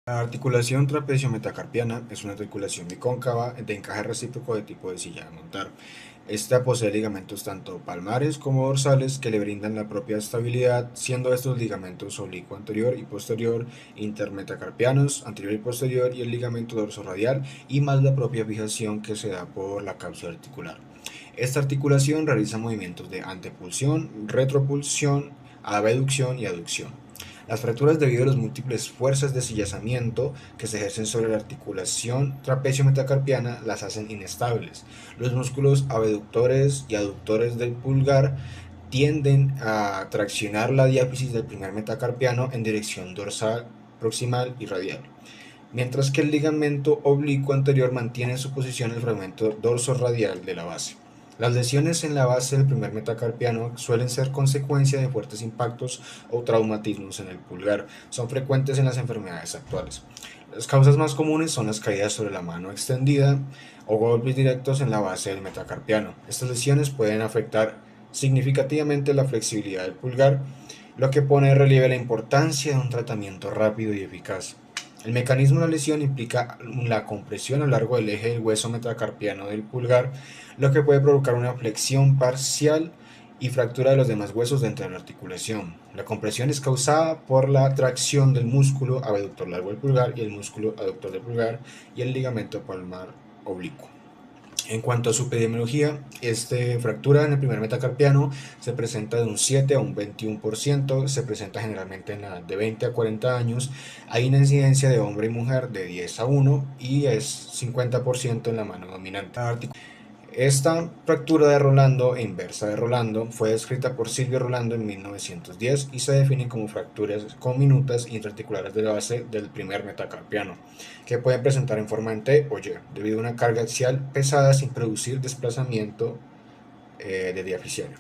La articulación trapecio-metacarpiana es una articulación bicóncava de encaje recíproco de tipo de silla de montar. Esta posee ligamentos tanto palmares como dorsales que le brindan la propia estabilidad, siendo estos ligamentos oblicuo anterior y posterior, intermetacarpianos, anterior y posterior, y el ligamento dorsoradial, y más la propia fijación que se da por la cápsula articular. Esta articulación realiza movimientos de antepulsión, retropulsión, abducción y aducción. Las fracturas debido a las múltiples fuerzas de sillazamiento que se ejercen sobre la articulación trapecio-metacarpiana las hacen inestables. Los músculos abductores y aductores del pulgar tienden a traccionar la diáfisis del primer metacarpiano en dirección dorsal, proximal y radial, mientras que el ligamento oblicuo anterior mantiene en su posición el fragmento dorsoradial de la base. Las lesiones en la base del primer metacarpiano suelen ser consecuencia de fuertes impactos o traumatismos en el pulgar. Son frecuentes en las enfermedades actuales. Las causas más comunes son las caídas sobre la mano extendida o golpes directos en la base del metacarpiano. Estas lesiones pueden afectar significativamente la flexibilidad del pulgar, lo que pone en relieve la importancia de un tratamiento rápido y eficaz. El mecanismo de la lesión implica la compresión a lo largo del eje del hueso metacarpiano del pulgar, lo que puede provocar una flexión parcial y fractura de los demás huesos dentro de la articulación. La compresión es causada por la tracción del músculo abductor largo del pulgar y el músculo aductor del pulgar y el ligamento palmar oblicuo. En cuanto a su epidemiología, esta fractura en el primer metacarpiano se presenta de un 7 a un 21%, se presenta generalmente en la edad de 20 a 40 años, hay una incidencia de hombre y mujer de 10 a 1 y es 50% en la mano dominante. Esta fractura de Rolando e inversa de Rolando fue descrita por Silvio Rolando en 1910 y se define como fracturas conminutas intraarticulares de la base del primer metacarpiano, que pueden presentar en forma en T o Y, debido a una carga axial pesada sin producir desplazamiento de diafisiario.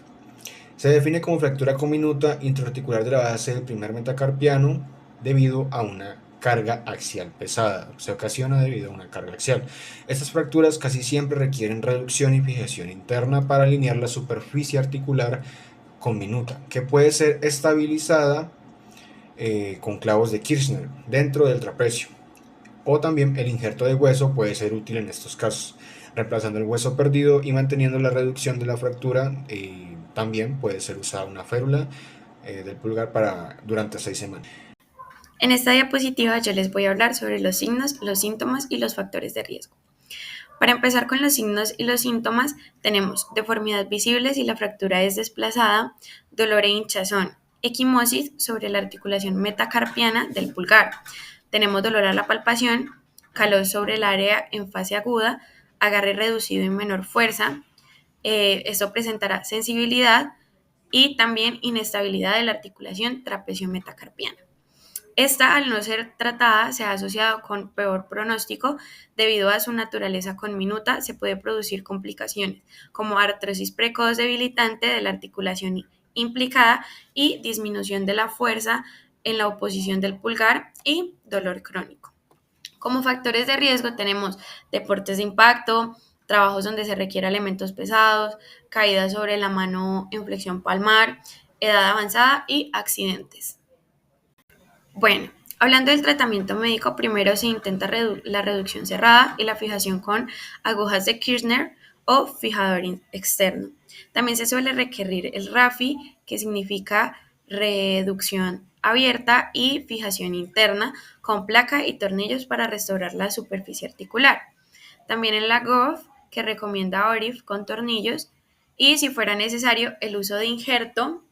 Se define como fractura conminuta intraarticular de la base del primer metacarpiano debido a una carga axial pesada. Se ocasiona debido a una carga axial. Estas fracturas casi siempre requieren reducción y fijación interna para alinear la superficie articular conminuta, que puede ser estabilizada con clavos de Kirchner dentro del trapecio. O también el injerto de hueso puede ser útil en estos casos, reemplazando el hueso perdido y manteniendo la reducción de la fractura. También puede ser usada una férula del pulgar durante 6 semanas. En esta diapositiva yo les voy a hablar sobre los signos, los síntomas y los factores de riesgo. Para empezar con los signos y los síntomas, tenemos deformidad visible si la fractura es desplazada, dolor e hinchazón, equimosis sobre la articulación metacarpiana del pulgar. Tenemos dolor a la palpación, calor sobre el área en fase aguda, agarre reducido y menor fuerza. Esto presentará sensibilidad y también inestabilidad de la articulación trapecio-metacarpiana. Esta, al no ser tratada, se ha asociado con peor pronóstico debido a su naturaleza conminuta. Se puede producir complicaciones como artrosis precoz debilitante de la articulación implicada y disminución de la fuerza en la oposición del pulgar y dolor crónico. Como factores de riesgo tenemos deportes de impacto, trabajos donde se requiera elementos pesados, caídas sobre la mano en flexión palmar, edad avanzada y accidentes. Bueno, hablando del tratamiento médico, primero se intenta la reducción cerrada y la fijación con agujas de Kirchner o fijador externo. También se suele requerir el RAFI, que significa reducción abierta y fijación interna con placa y tornillos para restaurar la superficie articular. También en la GOF, que recomienda ORIF con tornillos, y si fuera necesario el uso de injerto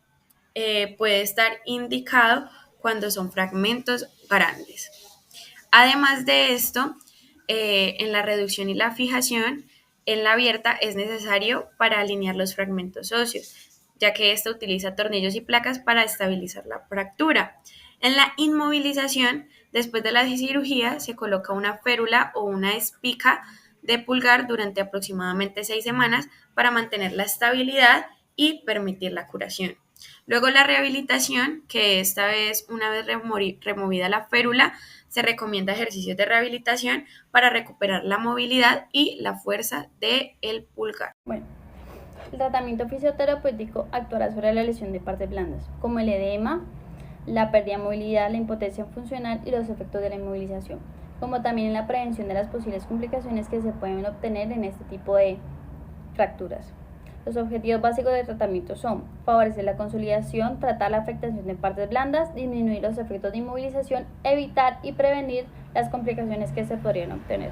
puede estar indicado cuando son fragmentos grandes. Además de esto, en la reducción y la fijación, en la abierta es necesario para alinear los fragmentos óseos, ya que ésta utiliza tornillos y placas para estabilizar la fractura. En la inmovilización, después de la cirugía, se coloca una férula o una espica de pulgar durante aproximadamente 6 semanas para mantener la estabilidad y permitir la curación. Luego la rehabilitación, que esta vez una vez removida la férula, se recomienda ejercicios de rehabilitación para recuperar la movilidad y la fuerza del pulgar. Bueno, el tratamiento fisioterapéutico actuará sobre la lesión de partes blandas, como el edema, la pérdida de movilidad, la impotencia funcional y los efectos de la inmovilización, como también en la prevención de las posibles complicaciones que se pueden obtener en este tipo de fracturas. Los objetivos básicos del tratamiento son favorecer la consolidación, tratar la afectación de partes blandas, disminuir los efectos de inmovilización, evitar y prevenir las complicaciones que se podrían obtener.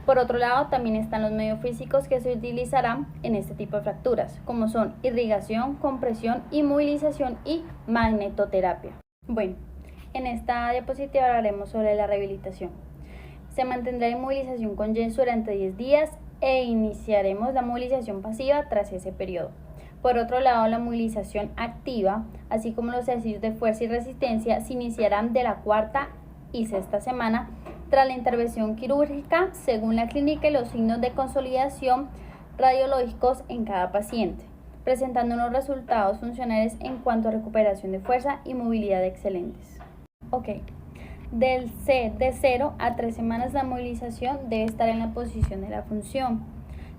Por otro lado, también están los medios físicos que se utilizarán en este tipo de fracturas, como son irrigación, compresión, inmovilización y magnetoterapia. Bueno, en esta diapositiva hablaremos sobre la rehabilitación. Se mantendrá la inmovilización con yeso durante 10 días e iniciaremos la movilización pasiva tras ese periodo. Por otro lado, la movilización activa, así como los ejercicios de fuerza y resistencia, se iniciarán de la cuarta y sexta semana tras la intervención quirúrgica, según la clínica y los signos de consolidación radiológicos en cada paciente, presentando unos resultados funcionales en cuanto a recuperación de fuerza y movilidad excelentes. De 0 a 3 semanas la movilización debe estar en la posición de la función.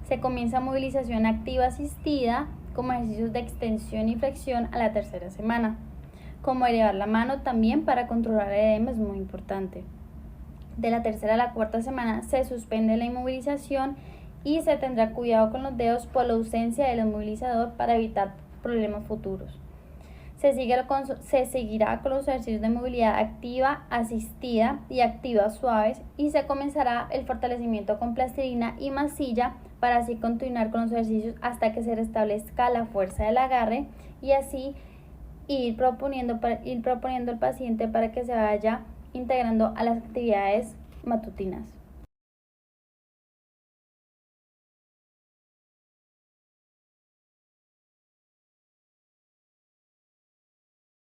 Se comienza movilización activa asistida como ejercicios de extensión y flexión a la tercera semana. Como elevar la mano también para controlar el edema es muy importante. De la tercera a la cuarta semana se suspende la inmovilización y se tendrá cuidado con los dedos por la ausencia del inmovilizador para evitar problemas futuros. Se seguirá con los ejercicios de movilidad activa asistida y activa suaves y se comenzará el fortalecimiento con plastilina y masilla para así continuar con los ejercicios hasta que se restablezca la fuerza del agarre y así ir proponiendo al paciente para que se vaya integrando a las actividades matutinas.